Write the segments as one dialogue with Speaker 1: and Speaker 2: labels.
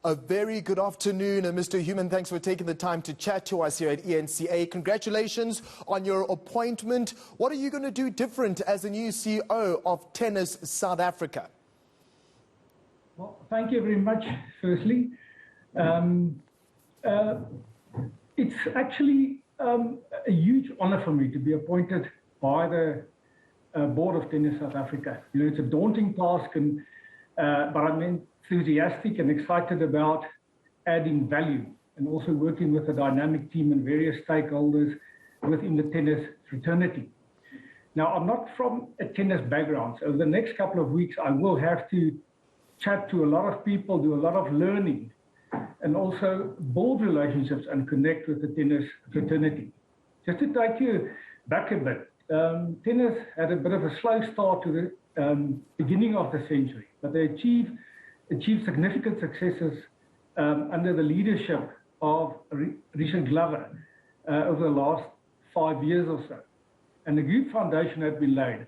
Speaker 1: A very good afternoon, and Mr. Homan, thanks for taking the time to chat to us here at eNCA. Congratulations on your appointment. What are you going to do different as the new CEO of Tennis South Africa?
Speaker 2: Well, thank you very much, firstly. It's actually a huge honor for me to be appointed by the board of Tennis South Africa. You know, it's a daunting task, but I'm enthusiastic and excited about adding value and also working with a dynamic team and various stakeholders within the tennis fraternity. Now, I'm not from a tennis background, so over the next couple of weeks I will have to chat to a lot of people, do a lot of learning, and also build relationships and connect with the tennis fraternity. Just to take you back a bit, tennis had a bit of a slow start to the beginning of the century, but they achieved significant successes under the leadership of Richard Glover over the last 5 years or so. And a good foundation had been laid.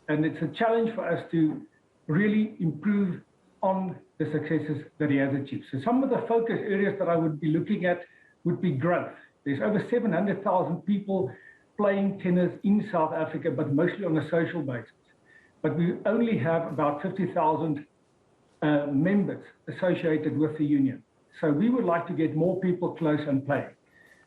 Speaker 2: And it's a challenge for us to really improve on the successes that he has achieved. So some of the focus areas that I would be looking at would be growth. There's over 700,000 people playing tennis in South Africa, but mostly on a social basis. But we only have about 50,000 members associated with the union. So we would like to get more people close and playing.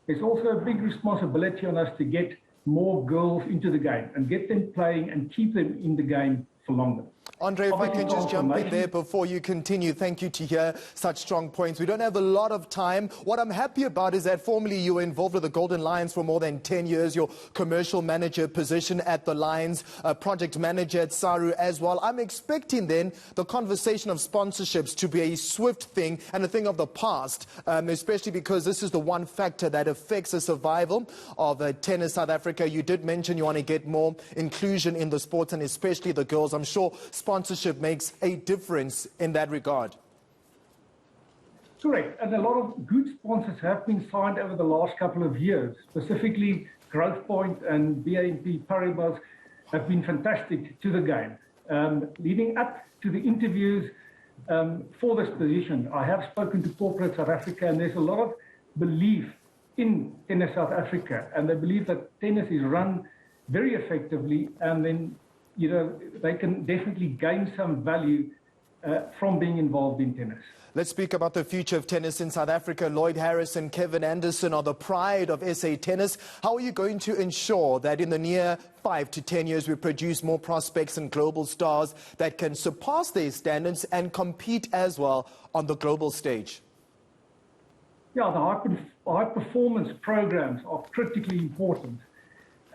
Speaker 2: There's also a big responsibility on us to get more girls into the game and get them playing and keep them in the game for longer.
Speaker 1: Andre, if I can just jump in there before you continue. Thank you to hear such strong points. We don't have a lot of time. What I'm happy about is that formerly you were involved with the Golden Lions for more than 10 years, your commercial manager position at the Lions, project manager at SARU as well. I'm expecting then the conversation of sponsorships to be a swift thing and a thing of the past, especially because this is the one factor that affects the survival of Tennis South Africa. You did mention you want to get more inclusion in the sports and especially the girls. I'm sure sponsorship makes a difference in that regard.
Speaker 2: Correct, and a lot of good sponsors have been signed over the last couple of years. Specifically, Growthpoint and BNP Paribas have been fantastic to the game. Leading up to the interviews for this position, I have spoken to corporate South Africa, and there's a lot of belief in Tennis South Africa, and they believe that tennis is run very effectively, and then they can definitely gain some value from being involved in tennis.
Speaker 1: Let's speak about the future of tennis in South Africa. Lloyd Harris and Kevin Anderson are the pride of SA tennis. How are you going to ensure that in the near 5 to 10 years we produce more prospects and global stars that can surpass their standards and compete as well on the global stage?
Speaker 2: Yeah, the high performance programs are critically important.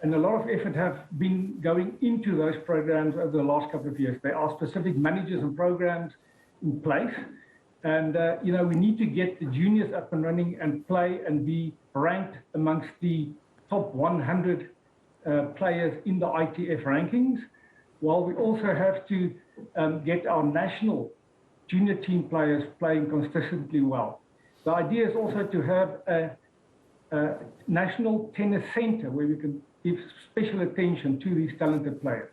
Speaker 2: And a lot of effort have been going into those programs over the last couple of years. There are specific managers and programs in place. And, we need to get the juniors up and running and play and be ranked amongst the top 100 players in the ITF rankings, while we also have to get our national junior team players playing consistently well. The idea is also to have a national tennis center where we can give special attention to these talented players.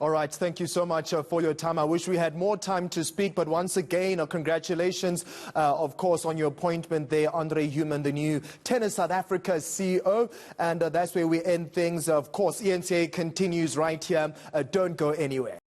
Speaker 1: All right, thank you so much for your time. I wish we had more time to speak, but once again, congratulations, of course, on your appointment there, Andre Homan, the new Tennis South Africa CEO. And that's where we end things. Of course, eNCA continues right here. Don't go anywhere.